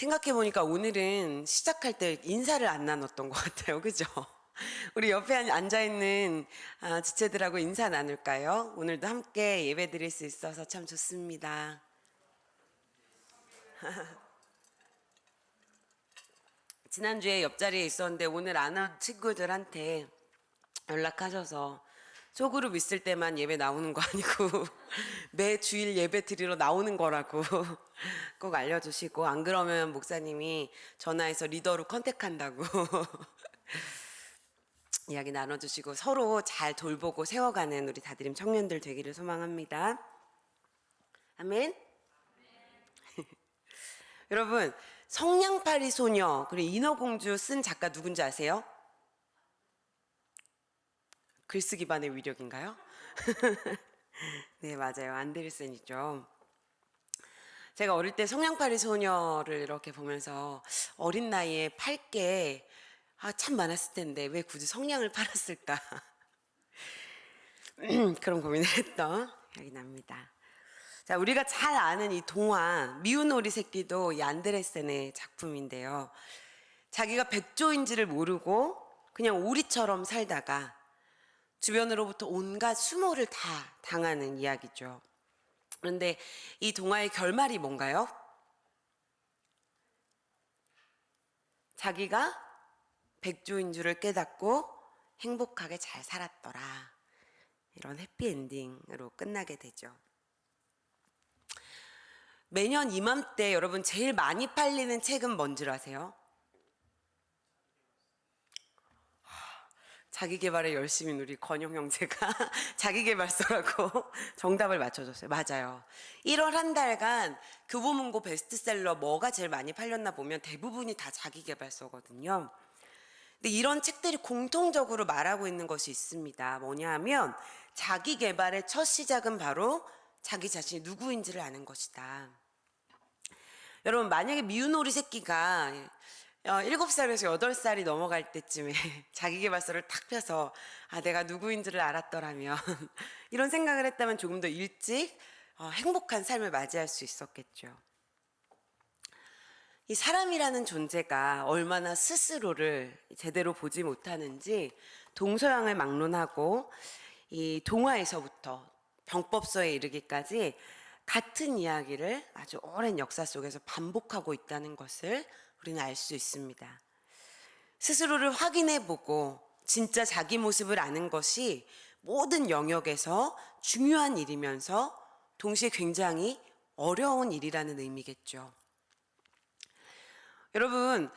생각해보니까 오늘은 시작할 때 인사를 안 나눴던 것 같아요. 그죠? 우리 옆에 앉아있는 지체들하고 인사 나눌까요? 오늘도 함께 예배 드릴 수 있어서 참 좋습니다. 지난주에 옆자리에 있었는데 오늘 안 온 친구들한테 연락하셔서 소그룹 있을 때만 예배 나오는 거 아니고 매 주일 예배 드리러 나오는 거라고 꼭 알려주시고, 안 그러면 목사님이 전화해서 리더로 컨택한다고 이야기 나눠주시고 서로 잘 돌보고 세워가는 우리 다드림 청년들 되기를 소망합니다. 아멘. 여러분, 성냥팔이 소녀 그리고 인어공주 쓴 작가 누군지 아세요? 글쓰기 반의 위력인가요? 네, 맞아요. 안데르센이죠. 제가 어릴 때 성냥팔이 소녀를 이렇게 보면서 어린 나이에 팔 게 참 많았을 텐데 왜 굳이 성냥을 팔았을까? 그런 고민을 했던 기억이 납니다. 자, 우리가 잘 아는 이 동화 미운 오리 새끼도 이 안데르센의 작품인데요. 자기가 백조인지를 모르고 그냥 오리처럼 살다가 주변으로부터 온갖 수모를 다 당하는 이야기죠. 그런데 이 동화의 결말이 뭔가요? 자기가 백조인 줄을 깨닫고 행복하게 잘 살았더라. 이런 해피엔딩으로 끝나게 되죠. 매년 이맘때 여러분 제일 많이 팔리는 책은 뭔지 아세요? 자기계발에 열심히 우리 건영 형제가 자기계발서라고 정답을 맞춰줬어요. 맞아요. 1월 한 달간 교보문고 베스트셀러 뭐가 제일 많이 팔렸나 보면 대부분이 다 자기계발서거든요. 근데 이런 책들이 공통적으로 말하고 있는 것이 있습니다. 뭐냐 하면 자기계발의 첫 시작은 바로 자기 자신이 누구인지를 아는 것이다. 여러분, 만약에 미운 오리 새끼가 7살에서 8살이 넘어갈 때쯤에 자기계발서를 탁 펴서 내가 누구인지를 알았더라면 이런 생각을 했다면 조금 더 일찍 행복한 삶을 맞이할 수 있었겠죠. 이 사람이라는 존재가 얼마나 스스로를 제대로 보지 못하는지 동서양을 막론하고 이 동화에서부터 병법서에 이르기까지 같은 이야기를 아주 오랜 역사 속에서 반복하고 있다는 것을 우리는 알 수 있습니다. 스스로를 확인해보고 진짜 자기 모습을 아는 것이 모든 영역에서 중요한 일이면서 동시에 굉장히 어려운 일이라는 의미겠죠. 여러분,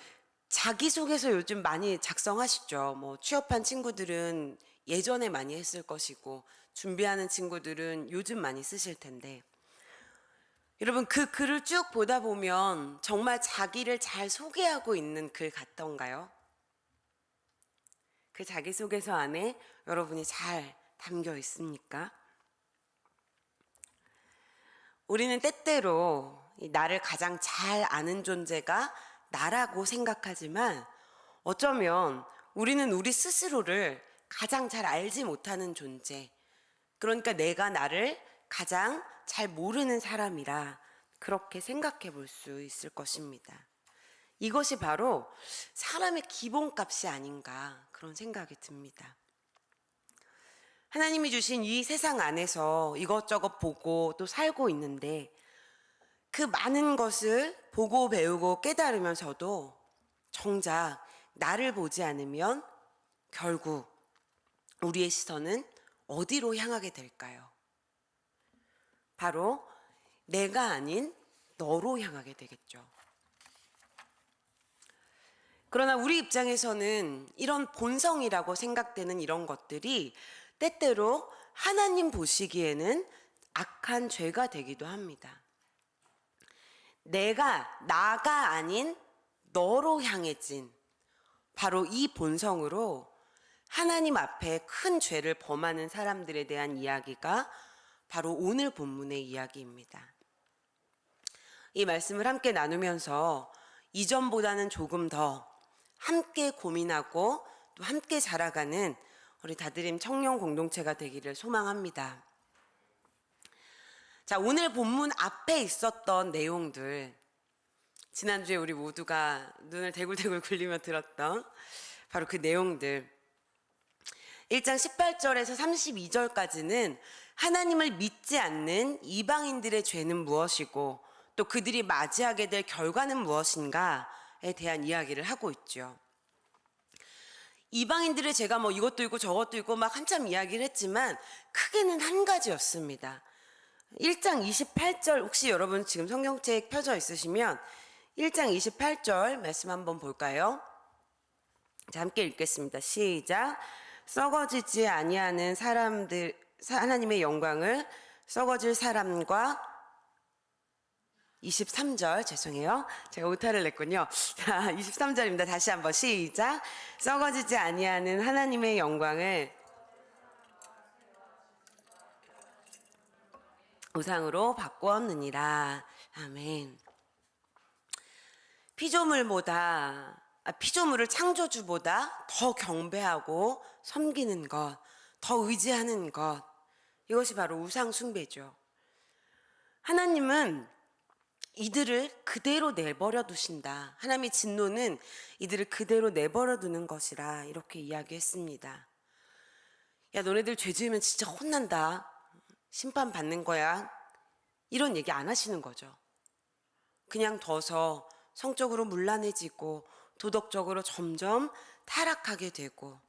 자기소개서 요즘 많이 작성하시죠? 취업한 친구들은 예전에 많이 했을 것이고 준비하는 친구들은 요즘 많이 쓰실 텐데, 여러분, 그 글을 쭉 보다 보면 정말 자기를 잘 소개하고 있는 글 같던가요? 그 자기소개서 안에 여러분이 잘 담겨 있습니까? 우리는 때때로 나를 가장 잘 아는 존재가 나라고 생각하지만 어쩌면 우리는 우리 스스로를 가장 잘 알지 못하는 존재, 그러니까 내가 나를 가장 잘 모르는 사람이라 그렇게 생각해 볼 수 있을 것입니다. 이것이 바로 사람의 기본값이 아닌가 그런 생각이 듭니다. 하나님이 주신 이 세상 안에서 이것저것 보고 또 살고 있는데 그 많은 것을 보고 배우고 깨달으면서도 정작 나를 보지 않으면 결국 우리의 시선은 어디로 향하게 될까요? 바로 내가 아닌 너로 향하게 되겠죠. 그러나 우리 입장에서는 이런 본성이라고 생각되는 이런 것들이 때때로 하나님 보시기에는 악한 죄가 되기도 합니다. 나가 아닌 너로 향해진 바로 이 본성으로 하나님 앞에 큰 죄를 범하는 사람들에 대한 이야기가 바로 오늘 본문의 이야기입니다. 이 말씀을 함께 나누면서 이전보다는 조금 더 함께 고민하고 또 함께 자라가는 우리 다드림 청년 공동체가 되기를 소망합니다. 자, 오늘 본문 앞에 있었던 내용들, 지난주에 우리 모두가 눈을 대굴대굴 굴리며 들었던 바로 그 내용들. 1장 18절에서 32절까지는 하나님을 믿지 않는 이방인들의 죄는 무엇이고 또 그들이 맞이하게 될 결과는 무엇인가에 대한 이야기를 하고 있죠. 이방인들의 죄가 뭐 이것도 있고 저것도 있고 막 한참 이야기를 했지만 크게는 한 가지였습니다. 1장 28절 혹시 여러분 지금 성경책 펴져 있으시면 1장 28절 말씀 한번 볼까요? 자, 함께 읽겠습니다. 시작. 썩어지지 아니하는 사람들 하나님의 영광을 썩어질 사람과 23절 죄송해요. 제가 오타를 냈군요. 자, 23절입니다. 다시 한번 시작. 썩어지지 아니하는 하나님의 영광을 우상으로 바꾸었느니라. 아멘. 피조물을 창조주보다 더 경배하고 섬기는 것, 더 의지하는 것, 이것이 바로 우상 숭배죠. 하나님은 이들을 그대로 내버려 두신다. 하나님의 진노는 이들을 그대로 내버려 두는 것이라 이렇게 이야기했습니다. 야, 너네들 죄 지으면 진짜 혼난다. 심판받는 거야. 이런 얘기 안 하시는 거죠. 그냥 둬서 성적으로 문란해지고 도덕적으로 점점 타락하게 되고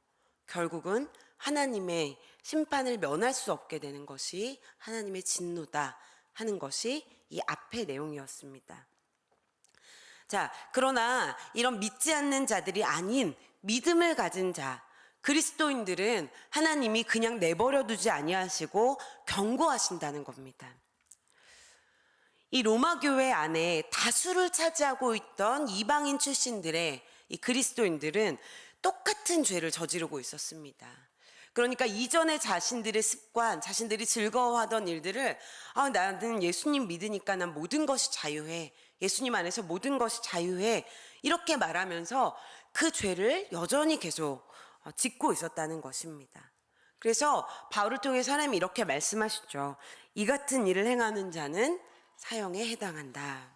결국은 하나님의 심판을 면할 수 없게 되는 것이 하나님의 진노다 하는 것이 이 앞의 내용이었습니다. 자, 그러나 이런 믿지 않는 자들이 아닌 믿음을 가진 자, 그리스도인들은 하나님이 그냥 내버려 두지 아니하시고 경고하신다는 겁니다. 이 로마 교회 안에 다수를 차지하고 있던 이방인 출신들의 이 그리스도인들은 똑같은 죄를 저지르고 있었습니다. 그러니까 이전에 자신들의 습관, 자신들이 즐거워하던 일들을 나는 예수님 믿으니까 난 모든 것이 자유해. 예수님 안에서 모든 것이 자유해. 이렇게 말하면서 그 죄를 여전히 계속 짓고 있었다는 것입니다. 그래서 바울을 통해서 하나님이 이렇게 말씀하시죠. 이 같은 일을 행하는 자는 사형에 해당한다.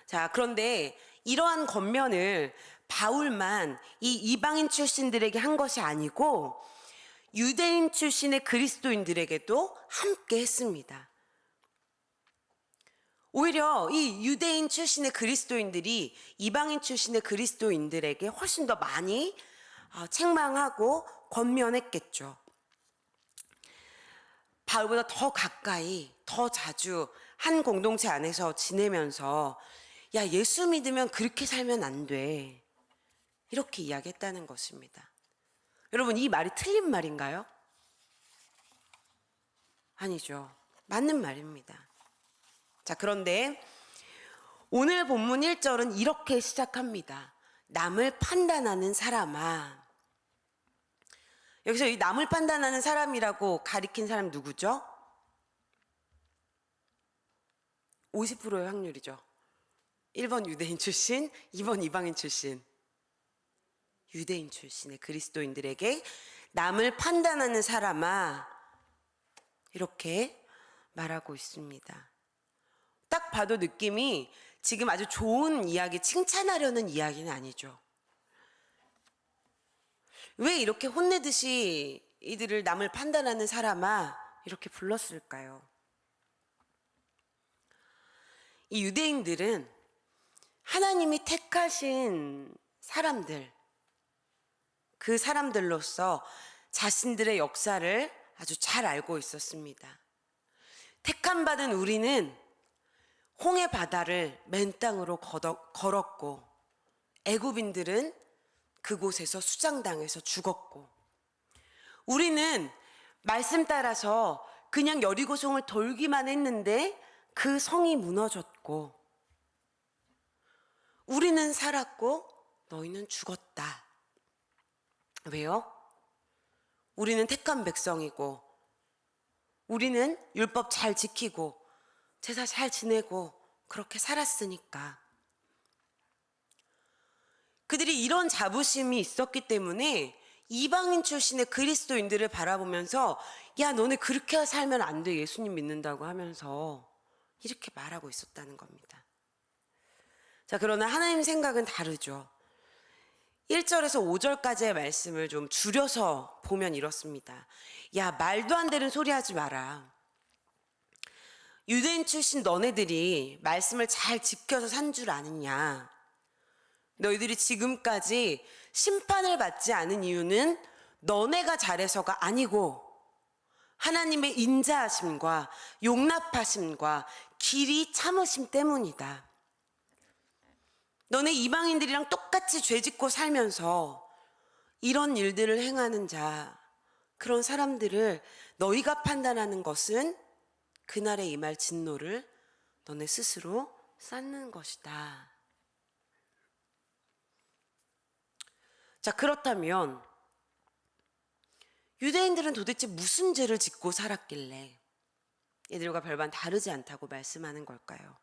자, 그런데 이러한 권면을 바울만 이 이방인 출신들에게 한 것이 아니고 유대인 출신의 그리스도인들에게도 함께 했습니다. 오히려 이 유대인 출신의 그리스도인들이 이방인 출신의 그리스도인들에게 훨씬 더 많이 책망하고 권면했겠죠. 바울보다 더 가까이, 더 자주 한 공동체 안에서 지내면서 야, 예수 믿으면 그렇게 살면 안 돼. 이렇게 이야기했다는 것입니다. 여러분, 이 말이 틀린 말인가요? 아니죠. 맞는 말입니다. 자, 그런데 오늘 본문 1절은 이렇게 시작합니다. 남을 판단하는 사람아. 여기서 이 남을 판단하는 사람이라고 가리킨 사람 누구죠? 50%의 확률이죠. 1번 유대인 출신, 2번 이방인 출신. 유대인 출신의 그리스도인들에게 남을 판단하는 사람아 이렇게 말하고 있습니다. 딱 봐도 느낌이 지금 아주 좋은 이야기, 칭찬하려는 이야기는 아니죠. 왜 이렇게 혼내듯이 이들을 남을 판단하는 사람아 이렇게 불렀을까요? 이 유대인들은 하나님이 택하신 사람들, 그 사람들로서 자신들의 역사를 아주 잘 알고 있었습니다. 택함 받은 우리는 홍해 바다를 맨 땅으로 걸었고 애굽인들은 그곳에서 수장당해서 죽었고 우리는 말씀 따라서 그냥 여리고성을 돌기만 했는데 그 성이 무너졌고 우리는 살았고 너희는 죽었다. 왜요? 우리는 택한 백성이고 우리는 율법 잘 지키고 제사 잘 지내고 그렇게 살았으니까. 그들이 이런 자부심이 있었기 때문에 이방인 출신의 그리스도인들을 바라보면서 야, 너네 그렇게 살면 안 돼. 예수님 믿는다고 하면서 이렇게 말하고 있었다는 겁니다. 자, 그러나 하나님 생각은 다르죠. 1절에서 5절까지의 말씀을 좀 줄여서 보면 이렇습니다. 야, 말도 안 되는 소리 하지 마라. 유대인 출신 너네들이 말씀을 잘 지켜서 산 줄 아느냐? 너희들이 지금까지 심판을 받지 않은 이유는 너네가 잘해서가 아니고 하나님의 인자하심과 용납하심과 길이 참으심 때문이다. 너네 이방인들이랑 똑같이 죄짓고 살면서 이런 일들을 행하는 자, 그런 사람들을 너희가 판단하는 것은 그날에 임할 진노를 너네 스스로 쌓는 것이다. 자, 그렇다면 유대인들은 도대체 무슨 죄를 짓고 살았길래 얘들과 별반 다르지 않다고 말씀하는 걸까요?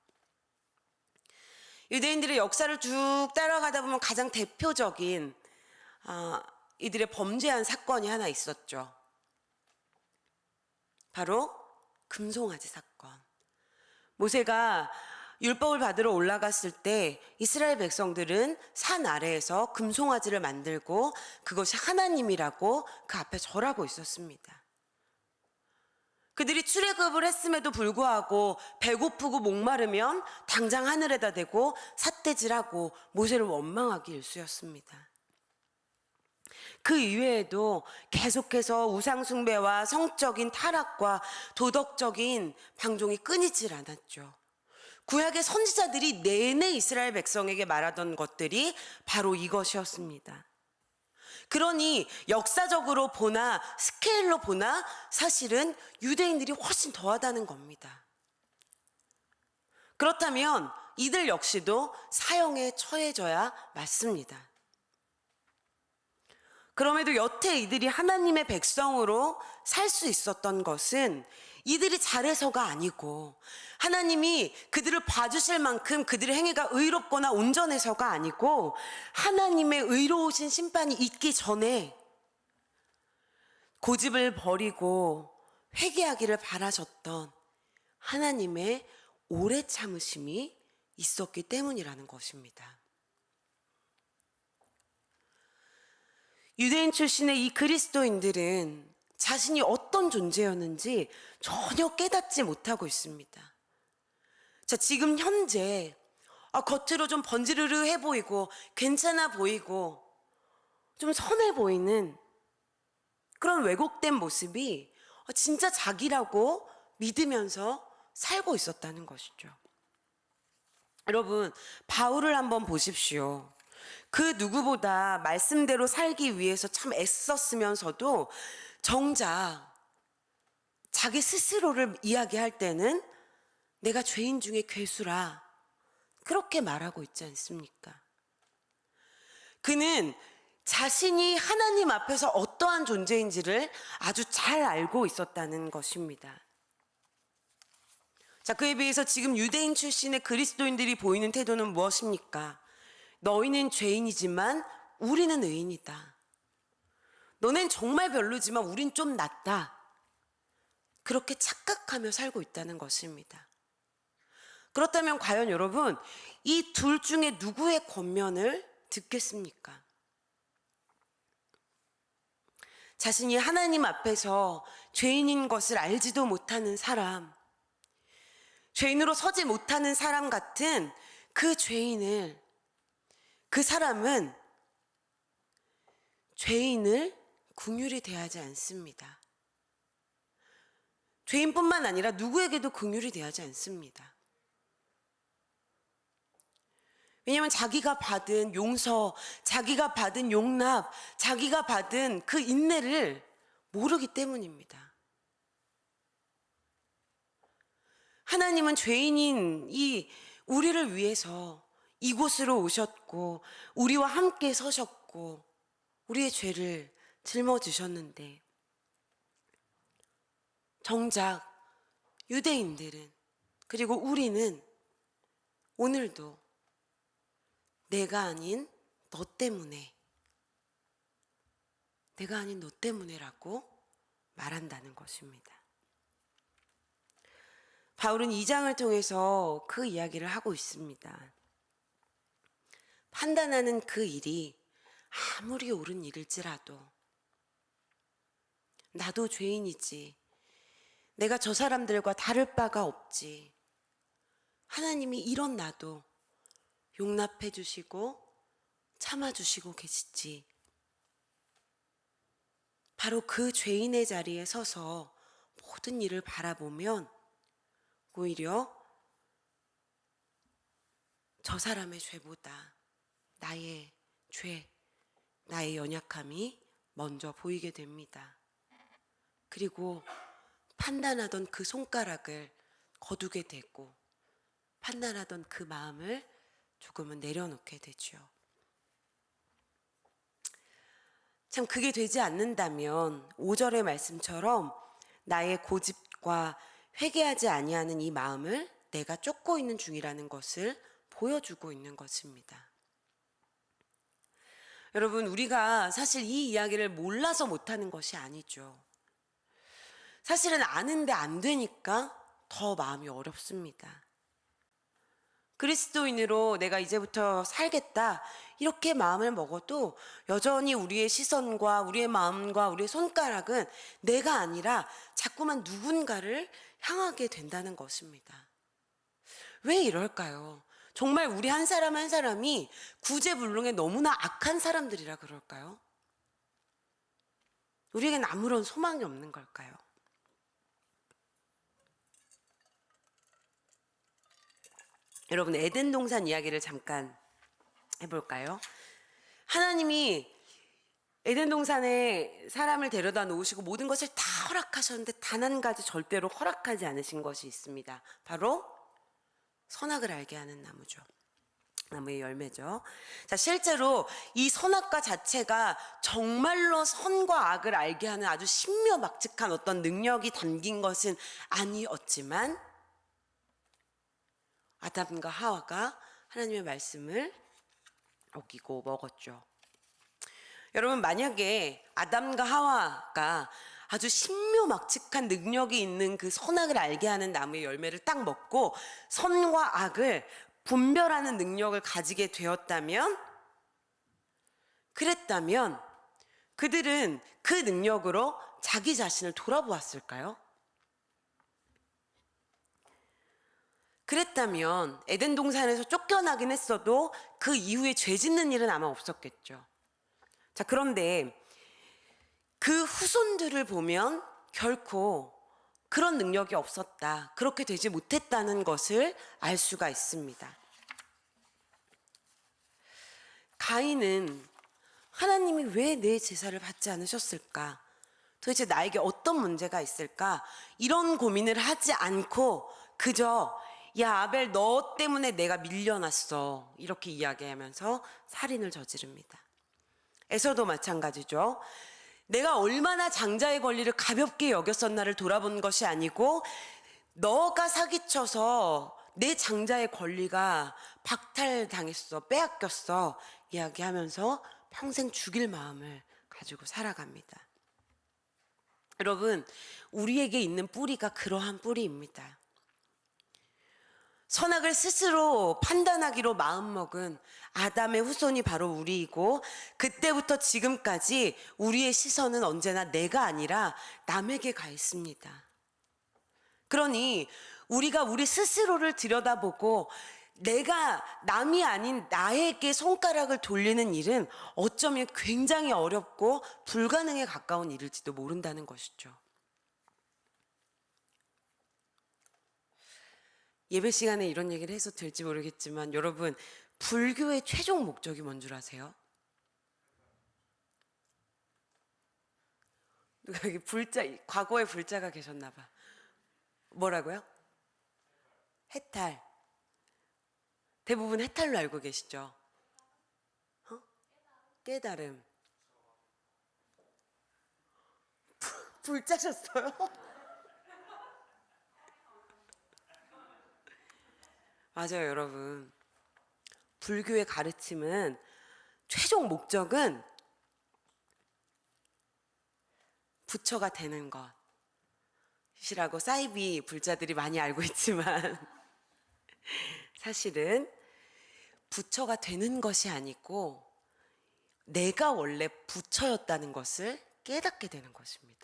유대인들의 역사를 쭉 따라가다 보면 가장 대표적인 이들의 범죄한 사건이 하나 있었죠. 바로 금송아지 사건. 모세가 율법을 받으러 올라갔을 때 이스라엘 백성들은 산 아래에서 금송아지를 만들고 그것이 하나님이라고 그 앞에 절하고 있었습니다. 그들이 출애굽을 했음에도 불구하고 배고프고 목마르면 당장 하늘에다 대고 삿대질하고 모세를 원망하기 일쑤였습니다. 그 이외에도 계속해서 우상숭배와 성적인 타락과 도덕적인 방종이 끊이질 않았죠. 구약의 선지자들이 내내 이스라엘 백성에게 말하던 것들이 바로 이것이었습니다. 그러니 역사적으로 보나 스케일로 보나 사실은 유대인들이 훨씬 더하다는 겁니다. 그렇다면 이들 역시도 사형에 처해져야 맞습니다. 그럼에도 여태 이들이 하나님의 백성으로 살 수 있었던 것은 이들이 잘해서가 아니고 하나님이 그들을 봐주실 만큼 그들의 행위가 의롭거나 온전해서가 아니고 하나님의 의로우신 심판이 있기 전에 고집을 버리고 회개하기를 바라셨던 하나님의 오래 참으심이 있었기 때문이라는 것입니다. 유대인 출신의 이 그리스도인들은 자신이 어떤 존재였는지 전혀 깨닫지 못하고 있습니다. 자, 지금 현재 겉으로 좀 번지르르해 보이고 괜찮아 보이고 좀 선해 보이는 그런 왜곡된 모습이 진짜 자기라고 믿으면서 살고 있었다는 것이죠. 여러분, 바울을 한번 보십시오. 그 누구보다 말씀대로 살기 위해서 참 애썼으면서도 정작 자기 스스로를 이야기할 때는 내가 죄인 중에 괴수라 그렇게 말하고 있지 않습니까? 그는 자신이 하나님 앞에서 어떠한 존재인지를 아주 잘 알고 있었다는 것입니다. 자, 그에 비해서 지금 유대인 출신의 그리스도인들이 보이는 태도는 무엇입니까? 너희는 죄인이지만 우리는 의인이다. 너넨 정말 별로지만 우린 좀 낫다. 그렇게 착각하며 살고 있다는 것입니다. 그렇다면 과연 여러분, 이 둘 중에 누구의 권면을 듣겠습니까? 자신이 하나님 앞에서 죄인인 것을 알지도 못하는 사람, 죄인으로 서지 못하는 사람 같은 그 죄인을, 그 사람은 죄인을 긍휼히 대하지 않습니다. 죄인뿐만 아니라 누구에게도 긍휼히 대하지 않습니다. 왜냐하면 자기가 받은 용서, 자기가 받은 용납, 자기가 받은 그 인내를 모르기 때문입니다. 하나님은 죄인인 이 우리를 위해서 이곳으로 오셨고 우리와 함께 서셨고 우리의 죄를 짊어지셨는데 정작 유대인들은 그리고 우리는 오늘도 내가 아닌 너 때문에, 내가 아닌 너 때문에라고 말한다는 것입니다. 바울은 2장을 통해서 그 이야기를 하고 있습니다. 판단하는 그 일이 아무리 옳은 일일지라도 나도 죄인이지. 내가 저 사람들과 다를 바가 없지. 하나님이 이런 나도 용납해 주시고 참아 주시고 계시지. 바로 그 죄인의 자리에 서서 모든 일을 바라보면 오히려 저 사람의 죄보다 나의 죄, 나의 연약함이 먼저 보이게 됩니다. 그리고 판단하던 그 손가락을 거두게 되고 판단하던 그 마음을 조금은 내려놓게 되죠. 참 그게 되지 않는다면 5절의 말씀처럼 나의 고집과 회개하지 아니하는 이 마음을 내가 쫓고 있는 중이라는 것을 보여주고 있는 것입니다. 여러분, 우리가 사실 이 이야기를 몰라서 못하는 것이 아니죠. 사실은 아는데 안 되니까 더 마음이 어렵습니다. 그리스도인으로 내가 이제부터 살겠다 이렇게 마음을 먹어도 여전히 우리의 시선과 우리의 마음과 우리의 손가락은 내가 아니라 자꾸만 누군가를 향하게 된다는 것입니다. 왜 이럴까요? 정말 우리 한 사람 한 사람이 구제불능에 너무나 악한 사람들이라 그럴까요? 우리에겐 아무런 소망이 없는 걸까요? 여러분, 에덴 동산 이야기를 잠깐 해볼까요? 하나님이 에덴 동산에 사람을 데려다 놓으시고 모든 것을 다 허락하셨는데 단 한 가지 절대로 허락하지 않으신 것이 있습니다. 바로 선악을 알게 하는 나무죠. 나무의 열매죠. 자, 실제로 이 선악과 자체가 정말로 선과 악을 알게 하는 아주 신묘막측한 어떤 능력이 담긴 것은 아니었지만 아담과 하와가 하나님의 말씀을 어기고 먹었죠. 여러분, 만약에 아담과 하와가 아주 신묘막측한 능력이 있는 그 선악을 알게 하는 나무의 열매를 딱 먹고 선과 악을 분별하는 능력을 가지게 되었다면, 그랬다면 그들은 그 능력으로 자기 자신을 돌아보았을까요? 그랬다면 에덴 동산에서 쫓겨나긴 했어도 그 이후에 죄 짓는 일은 아마 없었겠죠. 자, 그런데 그 후손들을 보면 결코 그런 능력이 없었다, 그렇게 되지 못했다는 것을 알 수가 있습니다. 가인은 하나님이 왜 내 제사를 받지 않으셨을까? 도대체 나에게 어떤 문제가 있을까? 이런 고민을 하지 않고 그저 야, 아벨, 너 때문에 내가 밀려났어, 이렇게 이야기하면서 살인을 저지릅니다. 에서도 마찬가지죠. 내가 얼마나 장자의 권리를 가볍게 여겼었나를 돌아본 것이 아니고 너가 사기쳐서 내 장자의 권리가 박탈당했어, 빼앗겼어 이야기하면서 평생 죽일 마음을 가지고 살아갑니다. 여러분, 우리에게 있는 뿌리가 그러한 뿌리입니다. 선악을 스스로 판단하기로 마음먹은 아담의 후손이 바로 우리이고, 그때부터 지금까지 우리의 시선은 언제나 내가 아니라 남에게 가 있습니다. 그러니 우리가 우리 스스로를 들여다보고 내가 남이 아닌 나에게 손가락을 돌리는 일은 어쩌면 굉장히 어렵고 불가능에 가까운 일일지도 모른다는 것이죠. 예배 시간에 이런 얘기를 해서 될지 모르겠지만 여러분, 불교의 최종 목적이 뭔 줄 아세요? 누가 여기 과거에 불자가 계셨나 봐. 뭐라고요? 해탈. 대부분 해탈로 알고 계시죠? 깨달음. 불자셨어요? 맞아요, 여러분. 불교의 가르침은 최종 목적은 부처가 되는 것이라고 사이비 불자들이 많이 알고 있지만 사실은 부처가 되는 것이 아니고 내가 원래 부처였다는 것을 깨닫게 되는 것입니다.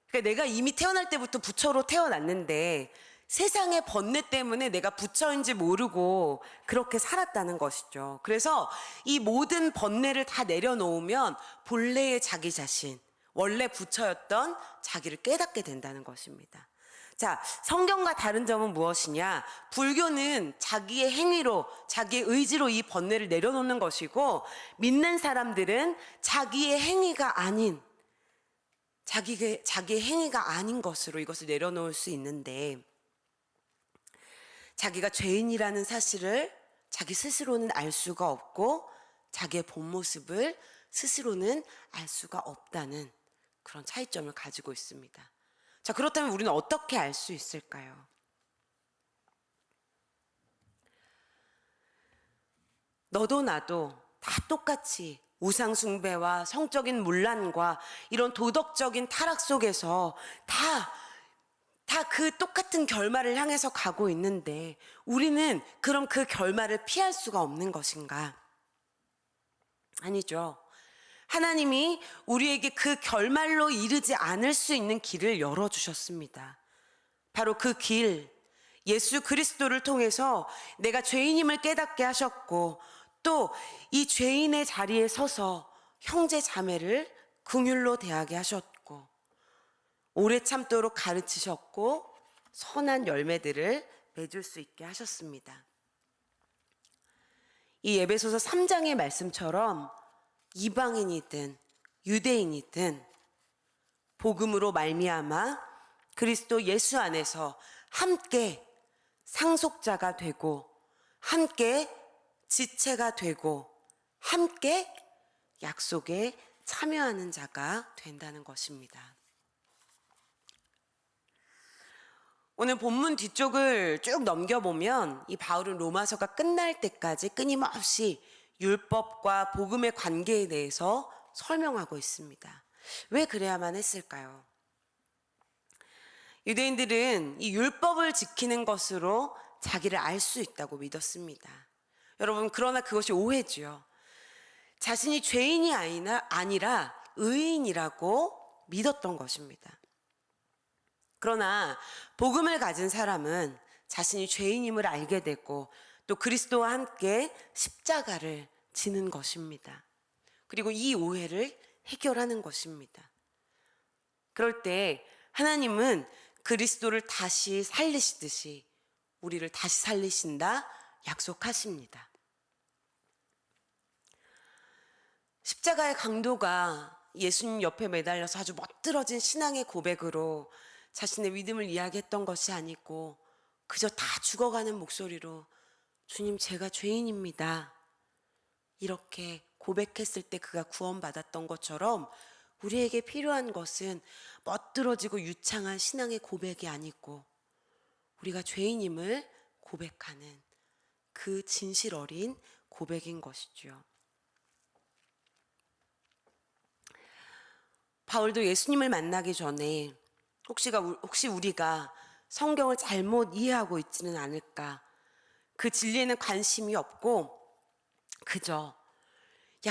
그러니까 내가 이미 태어날 때부터 부처로 태어났는데 세상의 번뇌 때문에 내가 부처인지 모르고 그렇게 살았다는 것이죠. 그래서 이 모든 번뇌를 다 내려놓으면 본래의 자기 자신, 원래 부처였던 자기를 깨닫게 된다는 것입니다. 자, 성경과 다른 점은 무엇이냐? 불교는 자기의 행위로, 자기의 의지로 이 번뇌를 내려놓는 것이고, 믿는 사람들은 자기의 행위가 아닌, 자기의 행위가 아닌 것으로 이것을 내려놓을 수 있는데, 자기가 죄인이라는 사실을 자기 스스로는 알 수가 없고, 자기의 본 모습을 스스로는 알 수가 없다는 그런 차이점을 가지고 있습니다. 자, 그렇다면 우리는 어떻게 알 수 있을까요? 너도 나도 다 똑같이 우상숭배와 성적인 문란과 이런 도덕적인 타락 속에서 다 그 똑같은 결말을 향해서 가고 있는데 우리는 그럼 그 결말을 피할 수가 없는 것인가? 아니죠. 하나님이 우리에게 그 결말로 이르지 않을 수 있는 길을 열어주셨습니다. 바로 그 길, 예수 그리스도를 통해서 내가 죄인임을 깨닫게 하셨고 또 이 죄인의 자리에 서서 형제 자매를 긍휼로 대하게 하셨고 오래 참도록 가르치셨고 선한 열매들을 맺을 수 있게 하셨습니다. 이 에베소서 3장의 말씀처럼 이방인이든 유대인이든 복음으로 말미암아 그리스도 예수 안에서 함께 상속자가 되고 함께 지체가 되고 함께 약속에 참여하는 자가 된다는 것입니다. 오늘 본문 뒤쪽을 쭉 넘겨보면 이 바울은 로마서가 끝날 때까지 끊임없이 율법과 복음의 관계에 대해서 설명하고 있습니다. 왜 그래야만 했을까요? 유대인들은 이 율법을 지키는 것으로 자기를 알 수 있다고 믿었습니다. 여러분, 그러나 그것이 오해지요. 자신이 죄인이 아니라 의인이라고 믿었던 것입니다. 그러나 복음을 가진 사람은 자신이 죄인임을 알게 되고 또 그리스도와 함께 십자가를 지는 것입니다. 그리고 이 오해를 해결하는 것입니다. 그럴 때 하나님은 그리스도를 다시 살리시듯이 우리를 다시 살리신다 약속하십니다. 십자가의 강도가 예수님 옆에 매달려서 아주 멋들어진 신앙의 고백으로 자신의 믿음을 이야기했던 것이 아니고 그저 다 죽어가는 목소리로 주님, 제가 죄인입니다. 이렇게 고백했을 때 그가 구원받았던 것처럼 우리에게 필요한 것은 멋들어지고 유창한 신앙의 고백이 아니고 우리가 죄인임을 고백하는 그 진실 어린 고백인 것이죠. 바울도 예수님을 만나기 전에 혹시 우리가 성경을 잘못 이해하고 있지는 않을까, 그 진리에는 관심이 없고 그저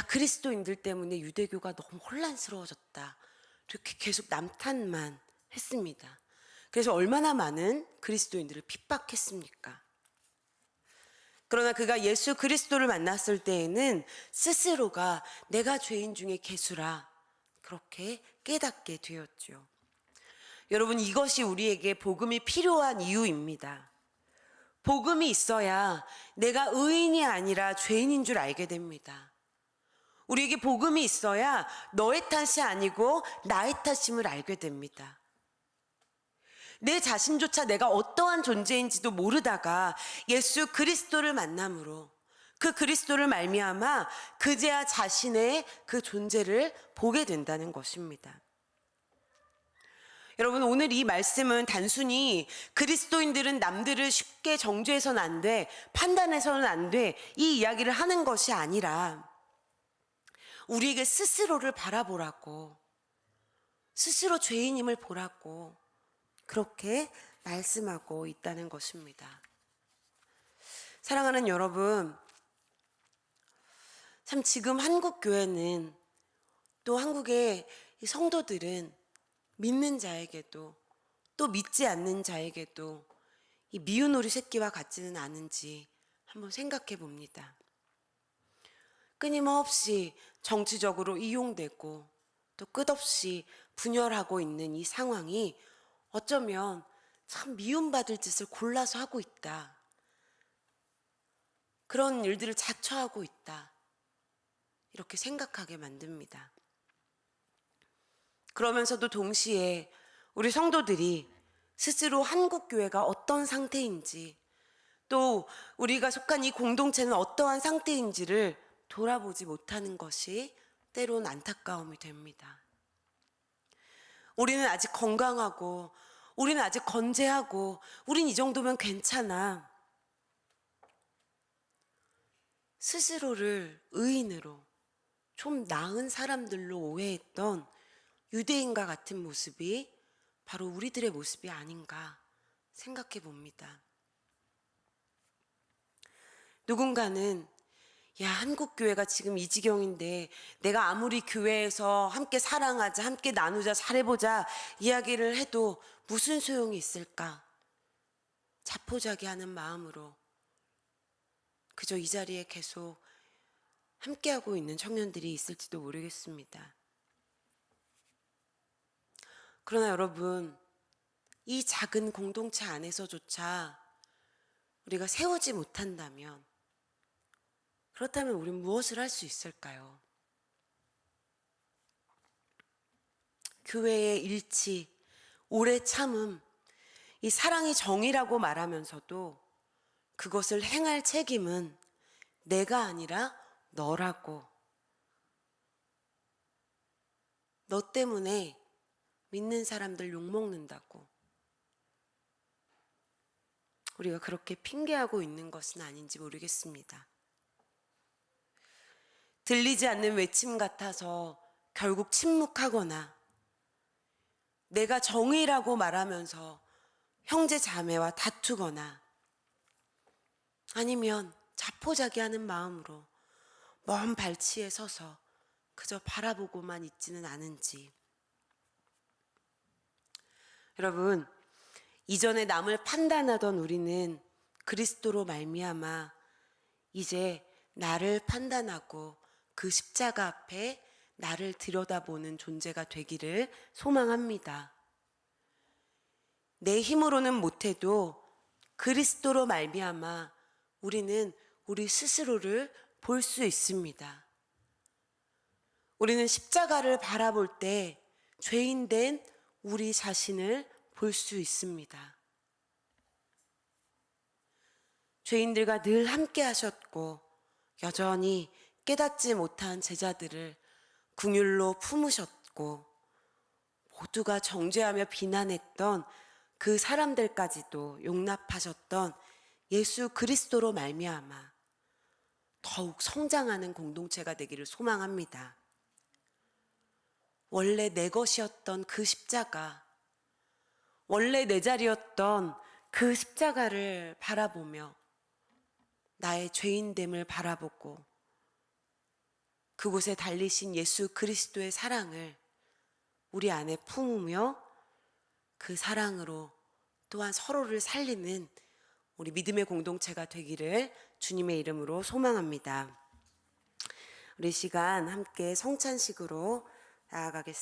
그리스도인들 때문에 유대교가 너무 혼란스러워졌다 이렇게 계속 남탓만 했습니다. 그래서 얼마나 많은 그리스도인들을 핍박했습니까? 그러나 그가 예수 그리스도를 만났을 때에는 스스로가 내가 죄인 중에 괴수라 그렇게 깨닫게 되었죠. 여러분, 이것이 우리에게 복음이 필요한 이유입니다. 복음이 있어야 내가 의인이 아니라 죄인인 줄 알게 됩니다. 우리에게 복음이 있어야 너의 탓이 아니고 나의 탓임을 알게 됩니다. 내 자신조차 내가 어떠한 존재인지도 모르다가 예수 그리스도를 만남으로 그 그리스도를 말미암아 그제야 자신의 그 존재를 보게 된다는 것입니다. 여러분, 오늘 이 말씀은 단순히 그리스도인들은 남들을 쉽게 정죄해서는 안 돼, 판단해서는 안 돼, 이 이야기를 하는 것이 아니라 우리에게 스스로를 바라보라고, 스스로 죄인임을 보라고 그렇게 말씀하고 있다는 것입니다. 사랑하는 여러분, 참 지금 한국 교회는 또 한국의 이 성도들은 믿는 자에게도 또 믿지 않는 자에게도 이 미운 오리 새끼와 같지는 않은지 한번 생각해 봅니다. 끊임없이 정치적으로 이용되고 또 끝없이 분열하고 있는 이 상황이 어쩌면 참 미움받을 짓을 골라서 하고 있다. 그런 일들을 자처하고 있다. 이렇게 생각하게 만듭니다. 그러면서도 동시에 우리 성도들이 스스로 한국교회가 어떤 상태인지 또 우리가 속한 이 공동체는 어떠한 상태인지를 돌아보지 못하는 것이 때론 안타까움이 됩니다. 우리는 아직 건강하고 우리는 아직 건재하고 우린 이 정도면 괜찮아. 스스로를 의인으로 좀 나은 사람들로 오해했던 유대인과 같은 모습이 바로 우리들의 모습이 아닌가 생각해 봅니다. 누군가는 야, 한국 교회가 지금 이 지경인데 내가 아무리 교회에서 함께 사랑하자, 함께 나누자, 잘해보자 이야기를 해도 무슨 소용이 있을까? 자포자기하는 마음으로 그저 이 자리에 계속 함께하고 있는 청년들이 있을지도 모르겠습니다. 그러나 여러분, 이 작은 공동체 안에서조차 우리가 세우지 못한다면, 그렇다면 우리는 무엇을 할 수 있을까요? 교회의 일치, 오래 참음, 이 사랑이 정의라고 말하면서도 그것을 행할 책임은 내가 아니라 너라고. 너 때문에 믿는 사람들 욕먹는다고. 우리가 그렇게 핑계하고 있는 것은 아닌지 모르겠습니다. 들리지 않는 외침 같아서 결국 침묵하거나 내가 정의라고 말하면서 형제 자매와 다투거나 아니면 자포자기하는 마음으로 먼 발치에 서서 그저 바라보고만 있지는 않은지. 여러분, 이전에 남을 판단하던 우리는 그리스도로 말미암아 이제 나를 판단하고 그 십자가 앞에 나를 들여다보는 존재가 되기를 소망합니다. 내 힘으로는 못해도 그리스도로 말미암아 우리는 우리 스스로를 볼 수 있습니다. 우리는 십자가를 바라볼 때 죄인된 우리 자신을 볼 수 있습니다. 죄인들과 늘 함께 하셨고 여전히 깨닫지 못한 제자들을 긍휼로 품으셨고 모두가 정죄하며 비난했던 그 사람들까지도 용납하셨던 예수 그리스도로 말미암아 더욱 성장하는 공동체가 되기를 소망합니다. 원래 내 것이었던 그 십자가, 원래 내 자리였던 그 십자가를 바라보며 나의 죄인됨을 바라보고 그곳에 달리신 예수 그리스도의 사랑을 우리 안에 품으며 그 사랑으로 또한 서로를 살리는 우리 믿음의 공동체가 되기를 주님의 이름으로 소망합니다. 우리 시간 함께 성찬식으로 나아가겠습니다.